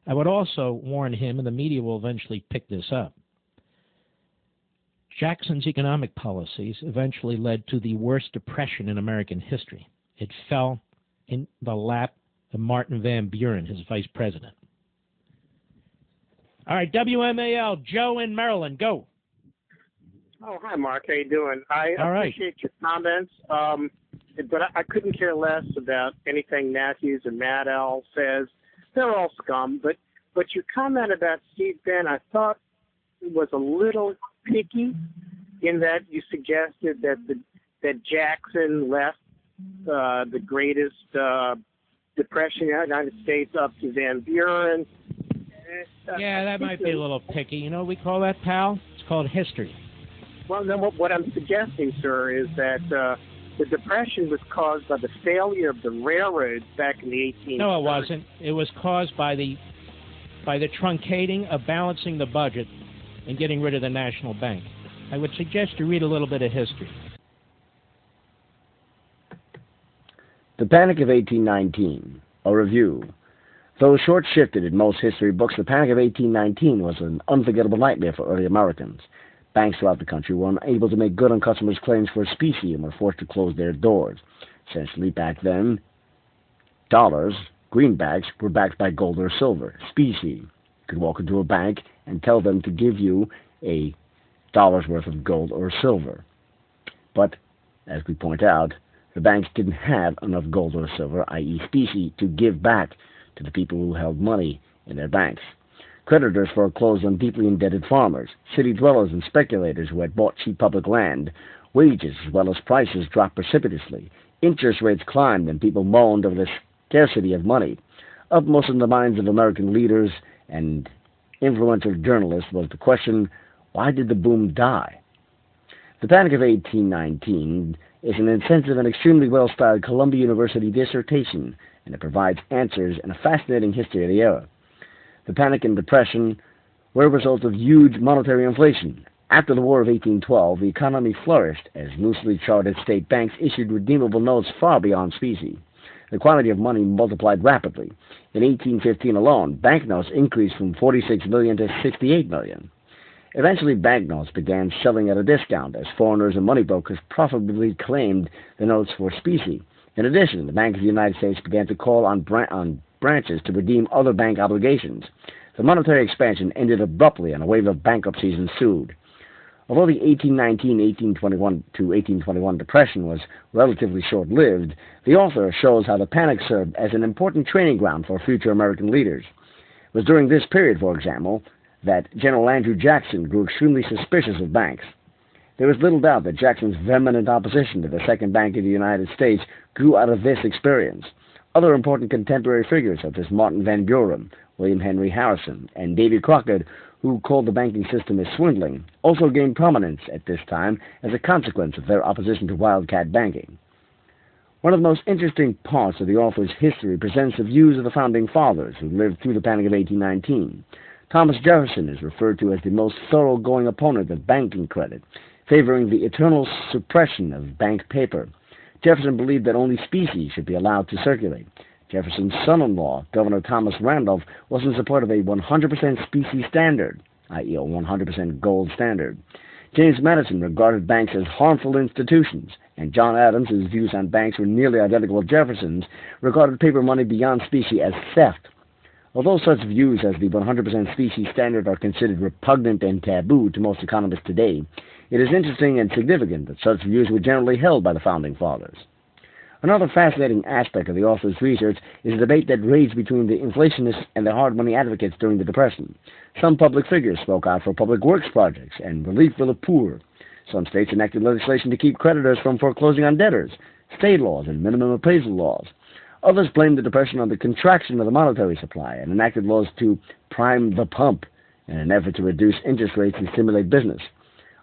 I would also warn him, and the media will eventually pick this up. Jackson's economic policies eventually led to the worst depression in American history. It fell in the lap of Martin Van Buren, his vice president. All right, WMAL, Joe in Maryland, go. Oh, hi, Mark. How you doing? I All right. appreciate your comments, but I couldn't care less about anything Matthews and Maddow says. They're all scum, but your comment about Steve Bannon, I thought was a little picky in that you suggested that Jackson left the greatest depression in the United States up to Van Buren. Yeah, that might be a little picky. You know what we call that, pal? It's called history. Well, then what I'm suggesting, sir, is that the Depression was caused by the failure of the railroads back in the 1830s. No, it wasn't. It was caused by the truncating of balancing the budget and getting rid of the National Bank. I would suggest you read a little bit of history. The Panic of 1819, a review. Though short-shifted in most history books, the Panic of 1819 was an unforgettable nightmare for early Americans. Banks throughout the country were unable to make good on customers' claims for specie and were forced to close their doors. Essentially, back then, dollars, greenbacks, were backed by gold or silver, specie. You could walk into a bank and tell them to give you a dollar's worth of gold or silver. But, as we point out, the banks didn't have enough gold or silver, i.e. specie, to give back to the people who held money in their banks. Creditors foreclosed on deeply indebted farmers, city dwellers, and speculators who had bought cheap public land. Wages as well as prices dropped precipitously. Interest rates climbed, and people moaned over the scarcity of money. Upmost in the minds of American leaders and influential journalists was the question, why did the boom die? The Panic of 1819 is an intensive and extremely well-styled Columbia University dissertation, and it provides answers and a fascinating history of the era. The Panic and Depression were a result of huge monetary inflation. After the War of 1812, the economy flourished as loosely chartered state banks issued redeemable notes far beyond specie. The quantity of money multiplied rapidly. In 1815 alone, banknotes increased from 46 million to 68 million. Eventually, banknotes began selling at a discount as foreigners and money brokers profitably claimed the notes for specie. In addition, the Bank of the United States began to call on branches to redeem other bank obligations. The monetary expansion ended abruptly and a wave of bankruptcies ensued. Although the 1819-1821 to 1821 Depression was relatively short-lived, the author shows how the panic served as an important training ground for future American leaders. It was during this period, for example, that General Andrew Jackson grew extremely suspicious of banks. There is little doubt that Jackson's vehement opposition to the Second Bank of the United States grew out of this experience. Other important contemporary figures, such as Martin Van Buren, William Henry Harrison, and Davy Crockett, who called the banking system as swindling, also gained prominence at this time as a consequence of their opposition to wildcat banking. One of the most interesting parts of the author's history presents the views of the Founding Fathers who lived through the Panic of 1819. Thomas Jefferson is referred to as the most thoroughgoing opponent of banking credit, favoring the eternal suppression of bank paper. Jefferson believed that only specie should be allowed to circulate. Jefferson's son-in-law, Governor Thomas Randolph, was in support of a 100% specie standard, i.e. a 100% gold standard. James Madison regarded banks as harmful institutions, and John Adams, whose views on banks were nearly identical to Jefferson's, regarded paper money beyond specie as theft. Although such views as the 100% specie standard are considered repugnant and taboo to most economists today, it is interesting and significant that such views were generally held by the Founding Fathers. Another fascinating aspect of the author's research is the debate that raged between the inflationists and the hard money advocates during the Depression. Some public figures spoke out for public works projects and relief for the poor. Some states enacted legislation to keep creditors from foreclosing on debtors, state laws, and minimum appraisal laws. Others blamed the Depression on the contraction of the monetary supply and enacted laws to prime the pump in an effort to reduce interest rates and stimulate business.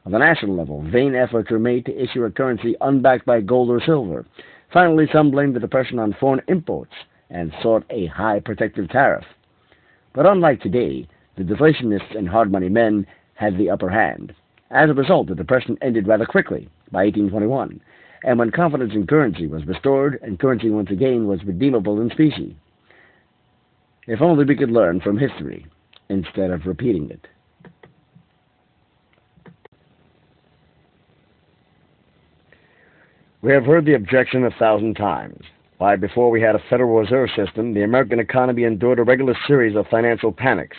On the national level, vain efforts were made to issue a currency unbacked by gold or silver. Finally, some blamed the Depression on foreign imports and sought a high protective tariff. But unlike today, the deflationists and hard money men had the upper hand. As a result, the Depression ended rather quickly, by 1821, and when confidence in currency was restored and currency once again was redeemable in specie. If only we could learn from history instead of repeating it. We have heard the objection 1,000 times. Why, before we had a Federal Reserve System, the American economy endured a regular series of financial panics.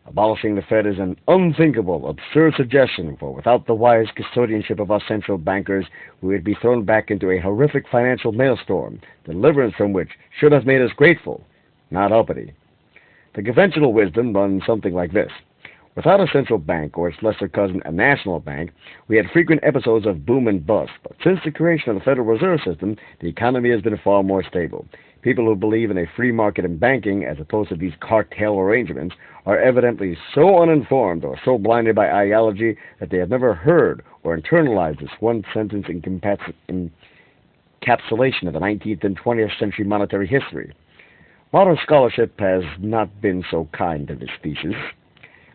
Abolishing the Fed is an unthinkable, absurd suggestion, for without the wise custodianship of our central bankers, we would be thrown back into a horrific financial maelstrom, deliverance from which should have made us grateful, not uppity. The conventional wisdom runs something like this. Without a central bank, or its lesser cousin, a national bank, we had frequent episodes of boom and bust. But since the creation of the Federal Reserve System, the economy has been far more stable. People who believe in a free market in banking, as opposed to these cartel arrangements, are evidently so uninformed or so blinded by ideology that they have never heard or internalized this one-sentence encapsulation of the 19th and 20th century monetary history. Modern scholarship has not been so kind to this thesis.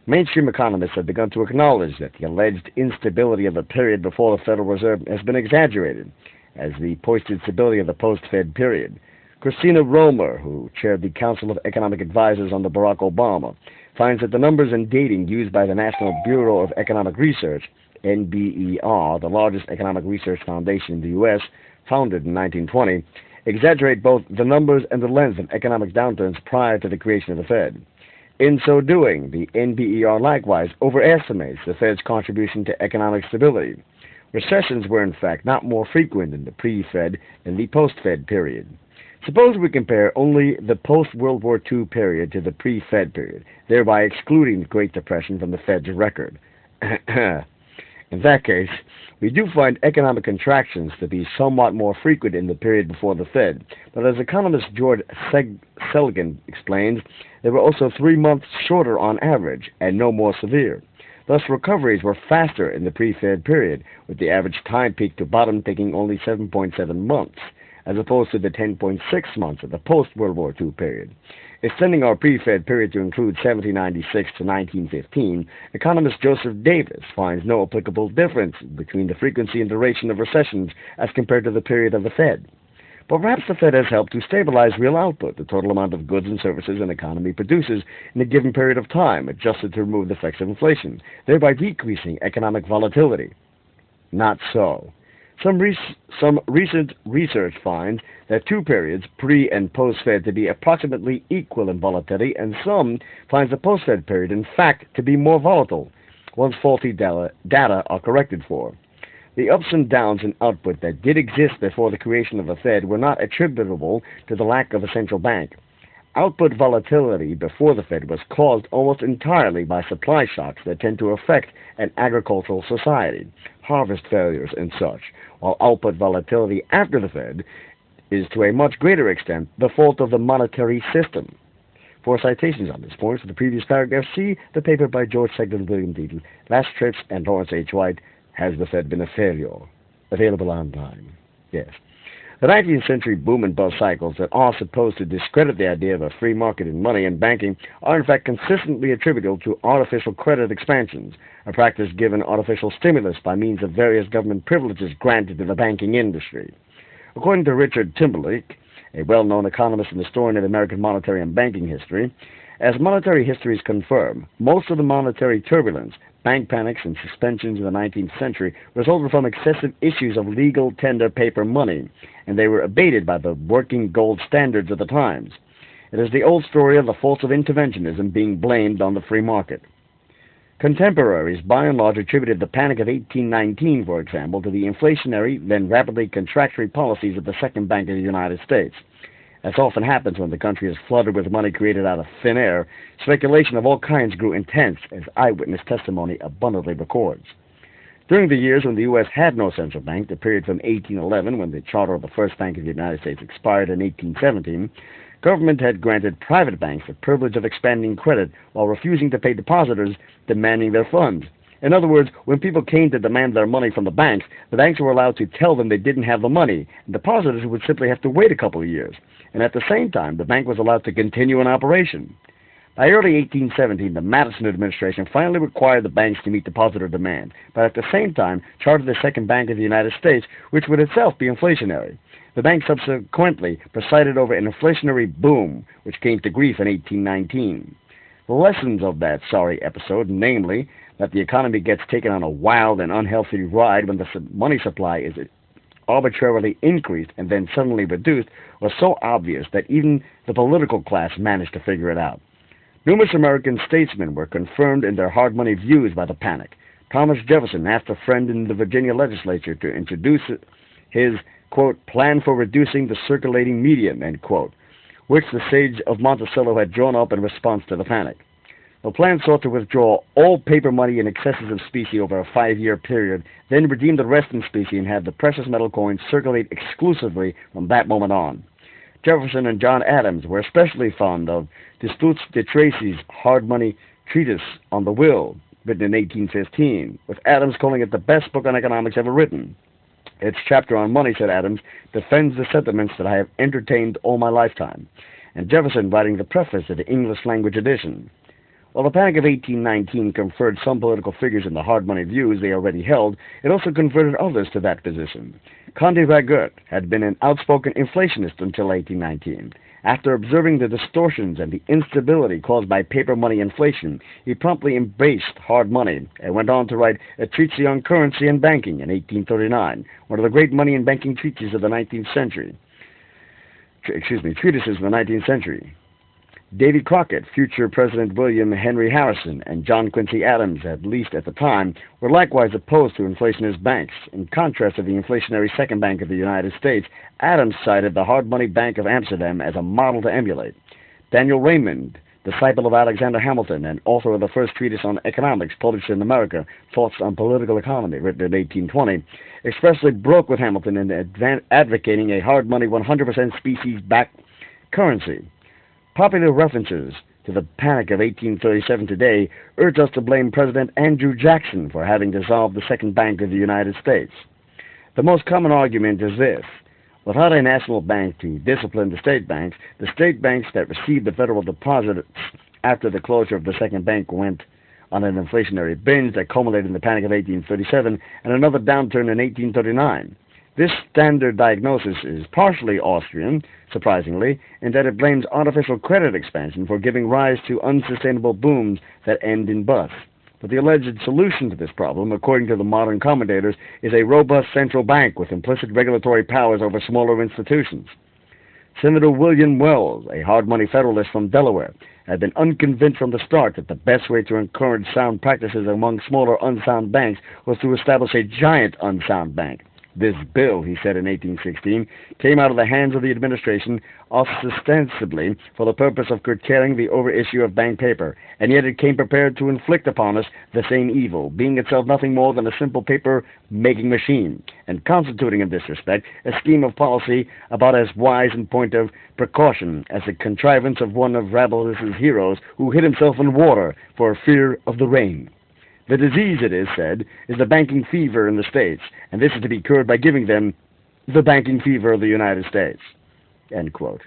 Mainstream economists have begun to acknowledge that the alleged instability of the period before the Federal Reserve has been exaggerated, as the posted stability of the post-Fed period. Christina Romer, who chaired the Council of Economic Advisors under Barack Obama, finds that the numbers and dating used by the National Bureau of Economic Research, NBER, the largest economic research foundation in the U.S., founded in 1920, exaggerate both the numbers and the length of economic downturns prior to the creation of the Fed. In so doing, the NBER likewise overestimates the Fed's contribution to economic stability. Recessions were in fact not more frequent in the pre-Fed than the post-Fed period. Suppose we compare only the post-World War II period to the pre-Fed period, thereby excluding the Great Depression from the Fed's record. In that case, we do find economic contractions to be somewhat more frequent in the period before the Fed, but as economist George Selgin explains, they were also 3 months shorter on average and no more severe. Thus, recoveries were faster in the pre-Fed period, with the average time peak to bottom taking only 7.7 months, as opposed to the 10.6 months of the post-World War II period. Extending our pre-Fed period to include 1796 to 1915, economist Joseph Davis finds no applicable difference between the frequency and duration of recessions as compared to the period of the Fed. But perhaps the Fed has helped to stabilize real output, the total amount of goods and services an economy produces in a given period of time, adjusted to remove the effects of inflation, thereby decreasing economic volatility. Not so. Some recent research finds that two periods, pre- and post-Fed, to be approximately equal in volatility, and some finds the post-Fed period, in fact, to be more volatile, once faulty data are corrected for. The ups and downs in output that did exist before the creation of the Fed were not attributable to the lack of a central bank. Output volatility before the Fed was caused almost entirely by supply shocks that tend to affect an agricultural society, harvest failures and such, while output volatility after the Fed is to a much greater extent the fault of the monetary system. For citations on this point, for the previous paragraph, see the paper by George Seglin, William D. Last Trips, and Lawrence H. White, Has the Fed Been a Failure? Available online. Yes. The 19th century boom and bust cycles that are supposed to discredit the idea of a free market in money and banking are in fact consistently attributable to artificial credit expansions, a practice given artificial stimulus by means of various government privileges granted to the banking industry. According to Richard Timberlake, a well-known economist and historian of American monetary and banking history, as monetary histories confirm, most of the monetary turbulence, bank panics, and suspensions in the 19th century resulted from excessive issues of legal tender paper money, and they were abated by the working gold standards of the times. It is the old story of the faults of interventionism being blamed on the free market. Contemporaries, by and large, attributed the Panic of 1819, for example, to the inflationary, then rapidly contractionary policies of the Second Bank of the United States. As often happens when the country is flooded with money created out of thin air, speculation of all kinds grew intense, as eyewitness testimony abundantly records. During the years when the U.S. had no central bank, the period from 1811, when the charter of the First Bank of the United States expired in 1817, government had granted private banks the privilege of expanding credit while refusing to pay depositors demanding their funds. In other words, when people came to demand their money from the banks were allowed to tell them they didn't have the money, and depositors would simply have to wait a couple of years. And at the same time, the bank was allowed to continue in operation. By early 1817, the Madison administration finally required the banks to meet depositor demand, but at the same time chartered the Second Bank of the United States, which would itself be inflationary. The bank subsequently presided over an inflationary boom, which came to grief in 1819. The lessons of that sorry episode, namely, that the economy gets taken on a wild and unhealthy ride when the money supply is arbitrarily increased and then suddenly reduced, was so obvious that even the political class managed to figure it out. Numerous American statesmen were confirmed in their hard money views by the panic. Thomas Jefferson asked a friend in the Virginia legislature to introduce his, quote, plan for reducing the circulating medium, end quote, which the sage of Monticello had drawn up in response to the panic. The plan sought to withdraw all paper money in excesses of specie over a 5-year period, then redeem the rest in specie and have the precious metal coins circulate exclusively from that moment on. Jefferson and John Adams were especially fond of Destouches de Tracy's hard money treatise on the will, written in 1815, with Adams calling it the best book on economics ever written. Its chapter on money, said Adams, defends the sentiments that I have entertained all my lifetime, and Jefferson writing the preface to the English language edition. While the Panic of 1819 conferred some political figures in the hard money views they already held, it also converted others to that position. Conde Ragut had been an outspoken inflationist until 1819. After observing the distortions and the instability caused by paper money inflation, he promptly embraced hard money and went on to write a treatise on currency and banking in 1839, one of the great money and banking treatises of the 19th century. Treatises of the 19th century. Davy Crockett, future President William Henry Harrison, and John Quincy Adams, at least at the time, were likewise opposed to inflationist banks. In contrast to the inflationary Second Bank of the United States, Adams cited the Hard Money Bank of Amsterdam as a model to emulate. Daniel Raymond, disciple of Alexander Hamilton and author of the first treatise on economics published in America, Thoughts on Political Economy, written in 1820, expressly broke with Hamilton in advocating a hard money 100% specie-backed currency. Popular references to the Panic of 1837 today urge us to blame President Andrew Jackson for having dissolved the Second Bank of the United States. The most common argument is this: without a national bank to discipline the state banks that received the federal deposits after the closure of the Second Bank went on an inflationary binge that culminated in the Panic of 1837 and another downturn in 1839. This standard diagnosis is partially Austrian, surprisingly, in that it blames artificial credit expansion for giving rise to unsustainable booms that end in busts. But the alleged solution to this problem, according to the modern commentators, is a robust central bank with implicit regulatory powers over smaller institutions. Senator William Wells, a hard money federalist from Delaware, had been unconvinced from the start that the best way to encourage sound practices among smaller unsound banks was to establish a giant unsound bank. This bill, he said in 1816, came out of the hands of the administration ostensibly for the purpose of curtailing the overissue of bank paper, and yet it came prepared to inflict upon us the same evil, being itself nothing more than a simple paper-making machine, and constituting in this respect a scheme of policy about as wise in point of precaution as the contrivance of one of Rabelais' heroes who hid himself in water for fear of the rain. The disease, it is said, is the banking fever in the States, and this is to be cured by giving them the banking fever of the United States. End quote.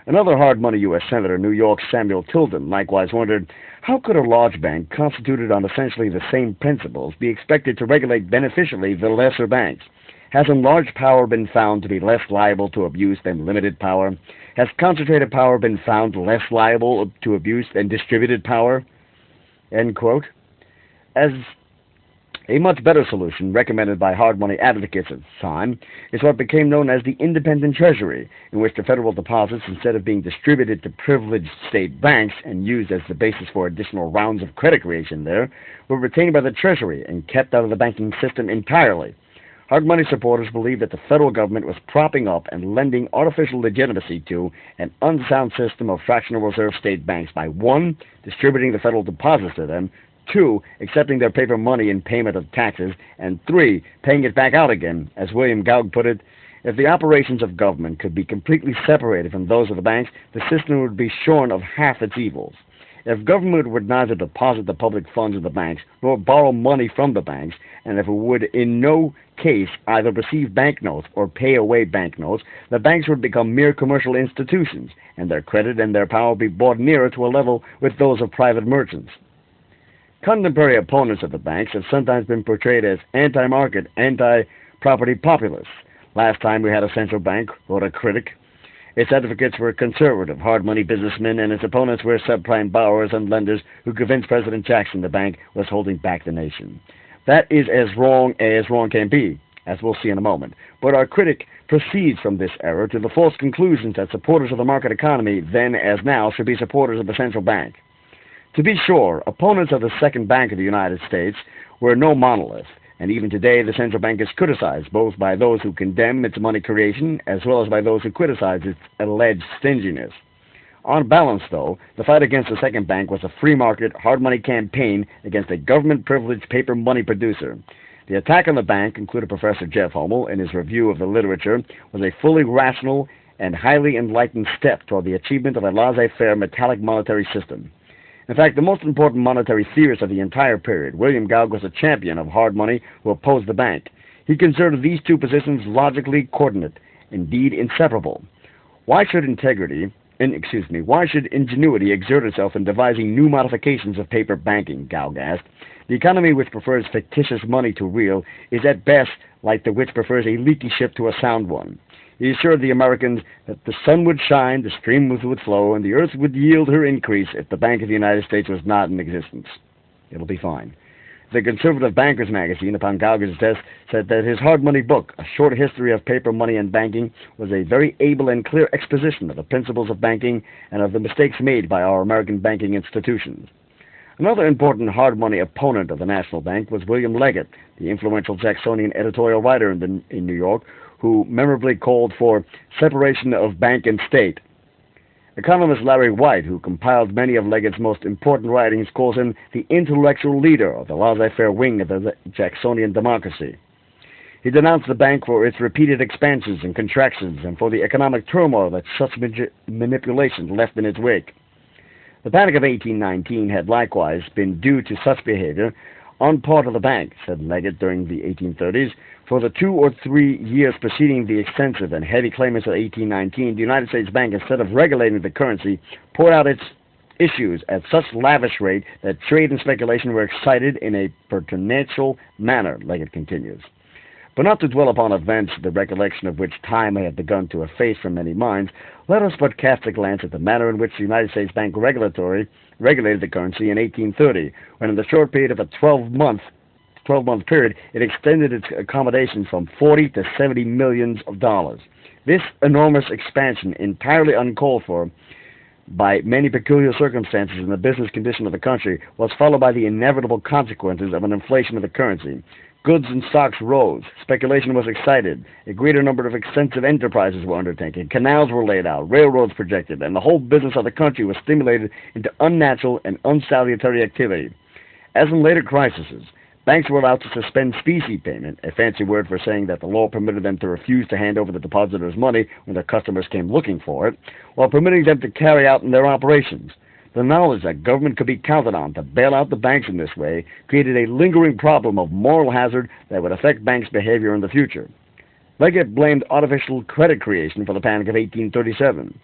Another hard money U.S. Senator, New York's Samuel Tilden, likewise wondered, how could a large bank constituted on essentially the same principles be expected to regulate beneficially the lesser banks? Has enlarged power been found to be less liable to abuse than limited power? Has concentrated power been found less liable to abuse than distributed power? End quote. As a much better solution, recommended by hard money advocates at the time, is what became known as the independent treasury, in which the federal deposits, instead of being distributed to privileged state banks and used as the basis for additional rounds of credit creation there, were retained by the treasury and kept out of the banking system entirely. Hard money supporters believed that the federal government was propping up and lending artificial legitimacy to an unsound system of fractional reserve state banks by 1. Distributing the federal deposits to them, 2. Accepting their paper money in payment of taxes, and 3. Paying it back out again. As William Gauge put it, if the operations of government could be completely separated from those of the banks, the system would be shorn of half its evils. If government would neither deposit the public funds of the banks nor borrow money from the banks, and if it would in no case either receive banknotes or pay away banknotes, the banks would become mere commercial institutions, and their credit and their power would be brought nearer to a level with those of private merchants. Contemporary opponents of the banks have sometimes been portrayed as anti-market, anti-property populists, Last time we had a central bank, wrote a critic, its advocates were conservative, hard-money businessmen, and its opponents were subprime borrowers and lenders who convinced President Jackson the bank was holding back the nation. That is as wrong can be, as we'll see in a moment. But our critic proceeds from this error to the false conclusions that supporters of the market economy, then as now, should be supporters of the central bank. To be sure, opponents of the Second Bank of the United States were no monolith, and even today the central bank is criticized both by those who condemn its money creation as well as by those who criticize its alleged stinginess. On balance, though, the fight against the Second Bank was a free market, hard money campaign against a government-privileged paper money producer. The attack on the bank, included Professor Jeff Hummel in his review of the literature, was a fully rational and highly enlightened step toward the achievement of a laissez-faire metallic monetary system. In fact, the most important monetary theorist of the entire period, William Gouge, was a champion of hard money who opposed the bank. He considered these two positions logically coordinate, indeed inseparable. Why should ingenuity exert itself in devising new modifications of paper banking, Gouge asked. The economy which prefers fictitious money to real is at best like the which prefers a leaky ship to a sound one. He assured the Americans that the sun would shine, the streams would flow, and the earth would yield her increase if the Bank of the United States was not in existence. It'll be fine. The Conservative Bankers magazine, upon Gouge's death, said that his hard money book, A Short History of Paper Money and Banking, was a very able and clear exposition of the principles of banking and of the mistakes made by our American banking institutions. Another important hard money opponent of the National Bank was William Leggett, the influential Jacksonian editorial writer in New York, who memorably called for separation of bank and state. Economist Larry White, who compiled many of Leggett's most important writings, calls him the intellectual leader of the laissez-faire wing of the Jacksonian democracy. He denounced the bank for its repeated expansions and contractions and for the economic turmoil that such manipulation left in its wake. The Panic of 1819 had likewise been due to such behavior on part of the bank, said Leggett during the 1830s. For the 2 or 3 years preceding the extensive and heavy claimants of 1819, the United States Bank, instead of regulating the currency, poured out its issues at such lavish rate that trade and speculation were excited in a pertinacial manner, Leggett continues. But not to dwell upon events, the recollection of which time had begun to efface from many minds, let us but cast a glance at the manner in which the United States Bank regulated the currency in 1830, when in the short period of a 12-month period, it extended its accommodations from 40 to 70 millions of dollars. This enormous expansion, entirely uncalled for by many peculiar circumstances in the business condition of the country, was followed by the inevitable consequences of an inflation of the currency. Goods and stocks rose, speculation was excited, a greater number of extensive enterprises were undertaken, canals were laid out, railroads projected, and the whole business of the country was stimulated into unnatural and unsalutary activity. As in later crises, banks were allowed to suspend specie payment, a fancy word for saying that the law permitted them to refuse to hand over the depositors' money when their customers came looking for it, while permitting them to carry out their operations. The knowledge that government could be counted on to bail out the banks in this way created a lingering problem of moral hazard that would affect banks' behavior in the future. Leggett blamed artificial credit creation for the Panic of 1837.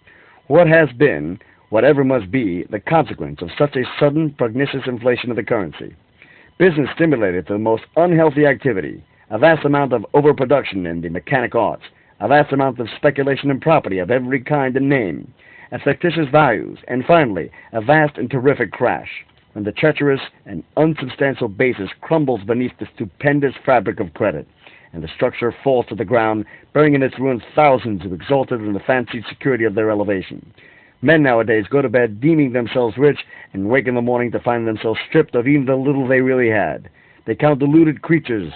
What has been, whatever must be, the consequence of such a sudden, pernicious inflation of the currency? Business stimulated to the most unhealthy activity, a vast amount of overproduction in the mechanic arts, a vast amount of speculation in property of every kind and name, and fictitious values, and finally, a vast and terrific crash, when the treacherous and unsubstantial basis crumbles beneath the stupendous fabric of credit, and the structure falls to the ground, burying in its ruins thousands who exulted in the fancied security of their elevation. Men nowadays go to bed deeming themselves rich, and wake in the morning to find themselves stripped of even the little they really had. They count deluded creatures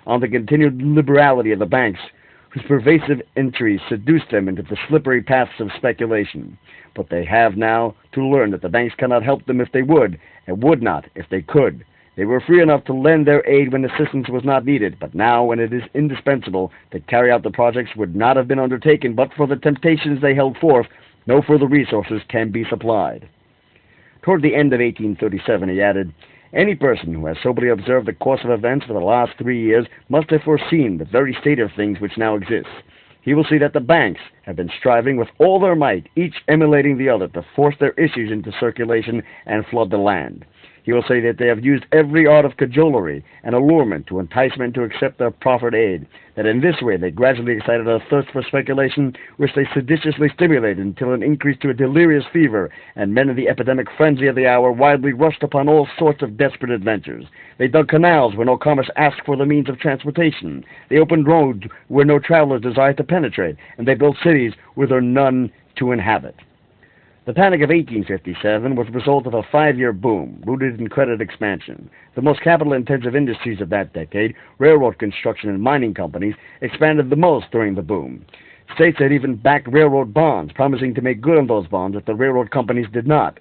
on the continued liberality of the banks, whose pervasive entries seduced them into the slippery paths of speculation. But they have now to learn that the banks cannot help them if they would, and would not if they could. They were free enough to lend their aid when assistance was not needed, but now, when it is indispensable to carry out the projects would not have been undertaken but for the temptations they held forth, no further resources can be supplied. Toward the end of 1837, he added, any person who has soberly observed the course of events for the last 3 years must have foreseen the very state of things which now exists. He will see that the banks have been striving with all their might, each emulating the other, to force their issues into circulation and flood the land. He will say that they have used every art of cajolery and allurement to entice men to accept their proffered aid, that in this way they gradually excited a thirst for speculation, which they seditiously stimulated until it increased to a delirious fever, and men in the epidemic frenzy of the hour wildly rushed upon all sorts of desperate adventures. They dug canals where no commerce asked for the means of transportation. They opened roads where no travelers desired to penetrate, and they built cities where there were none to inhabit. The Panic of 1857 was the result of a 5-year boom, rooted in credit expansion. The most capital-intensive industries of that decade, railroad construction and mining companies, expanded the most during the boom. States had even backed railroad bonds, promising to make good on those bonds if the railroad companies did not.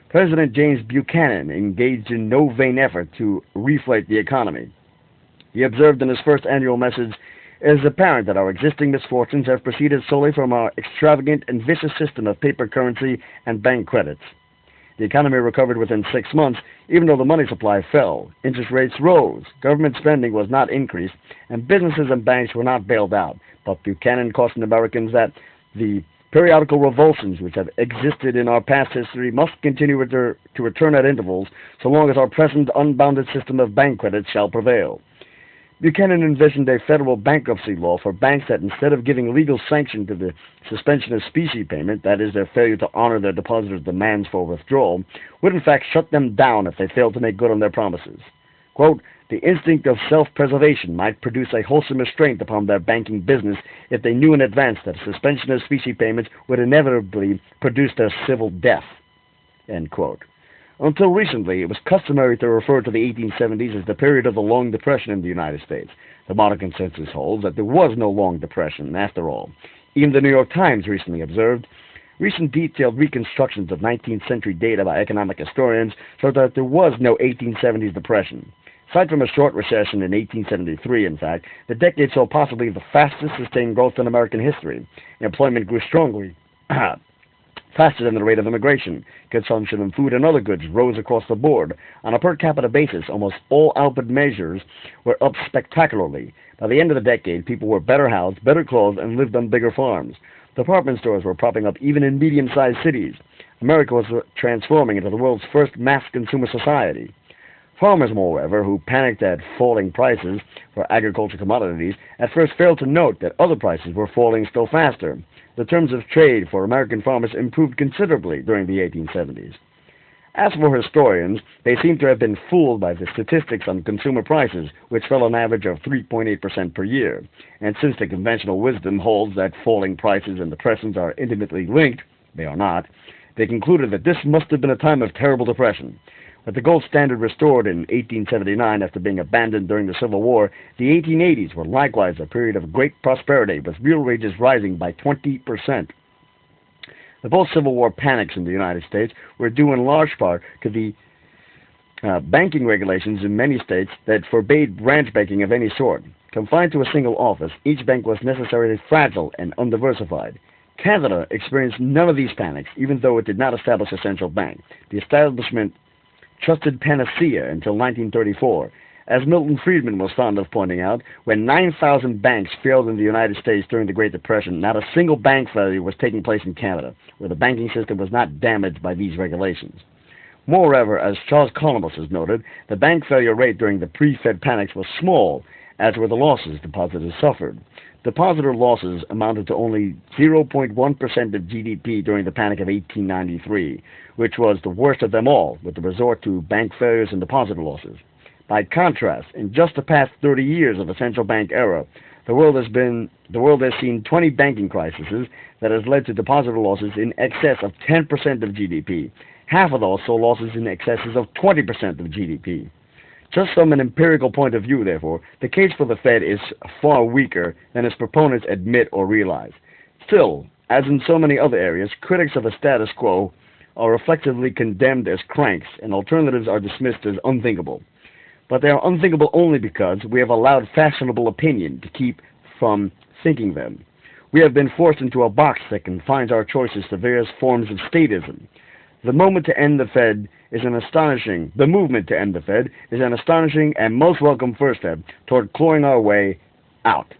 President James Buchanan engaged in no vain effort to reflate the economy. He observed in his first annual message, "It is apparent that our existing misfortunes have proceeded solely from our extravagant and vicious system of paper currency and bank credits." The economy recovered within 6 months, even though the money supply fell. Interest rates rose, government spending was not increased, and businesses and banks were not bailed out. But Buchanan cautioned Americans that the periodical revulsions which have existed in our past history must continue to return at intervals so long as our present unbounded system of bank credit shall prevail. Buchanan envisioned a federal bankruptcy law for banks that, instead of giving legal sanction to the suspension of specie payment, that is, their failure to honor their depositors' demands for withdrawal, would in fact shut them down if they failed to make good on their promises. Quote, "The instinct of self-preservation might produce a wholesome restraint upon their banking business if they knew in advance that a suspension of specie payments would inevitably produce their civil death." End quote. Until recently, it was customary to refer to the 1870s as the period of the Long Depression in the United States. The modern consensus holds that there was no Long Depression, after all. Even the New York Times recently observed, recent detailed reconstructions of 19th century data by economic historians show that there was no 1870s depression. Aside from a short recession in 1873, in fact, the decade saw possibly the fastest sustained growth in American history. Employment grew strongly, faster than the rate of immigration. Consumption of food and other goods rose across the board. On a per capita basis, almost all output measures were up spectacularly. By the end of the decade, people were better housed, better clothed, and lived on bigger farms. Department stores were popping up even in medium-sized cities. America was transforming into the world's first mass consumer society. Farmers, moreover, who panicked at falling prices for agricultural commodities, at first failed to note that other prices were falling still faster. The terms of trade for American farmers improved considerably during the 1870s. As for historians, they seem to have been fooled by the statistics on consumer prices, which fell an average of 3.8% per year. And since the conventional wisdom holds that falling prices and depressions are intimately linked, they are not, they concluded that this must have been a time of terrible depression. With the gold standard restored in 1879 after being abandoned during the Civil War, the 1880s were likewise a period of great prosperity, with real wages rising by 20%. The post-Civil War panics in the United States were due in large part to the banking regulations in many states that forbade branch banking of any sort. Confined to a single office, each bank was necessarily fragile and undiversified. Canada experienced none of these panics, even though it did not establish a central bank. The establishment trusted panacea until 1934. As Milton Friedman was fond of pointing out, when 9,000 banks failed in the United States during the Great Depression, not a single bank failure was taking place in Canada, where the banking system was not damaged by these regulations. Moreover, as Charles Columbus has noted, the bank failure rate during the pre-Fed panics was small, as were the losses depositors suffered. Depositor losses amounted to only 0.1% of GDP during the Panic of 1893, which was the worst of them all, with the resort to bank failures and depositor losses. By contrast, in just the past 30 years of the central bank era, the world has seen 20 banking crises that has led to depositor losses in excess of 10% of GDP. Half of those saw losses in excesses of 20% of GDP. Just from an empirical point of view, therefore, the case for the Fed is far weaker than its proponents admit or realize. Still, as in so many other areas, critics of the status quo are reflectively condemned as cranks, and alternatives are dismissed as unthinkable. But they are unthinkable only because we have allowed fashionable opinion to keep from thinking them. We have been forced into a box that confines our choices to various forms of statism. The movement to end the Fed is an astonishing and most welcome first step toward clawing our way out.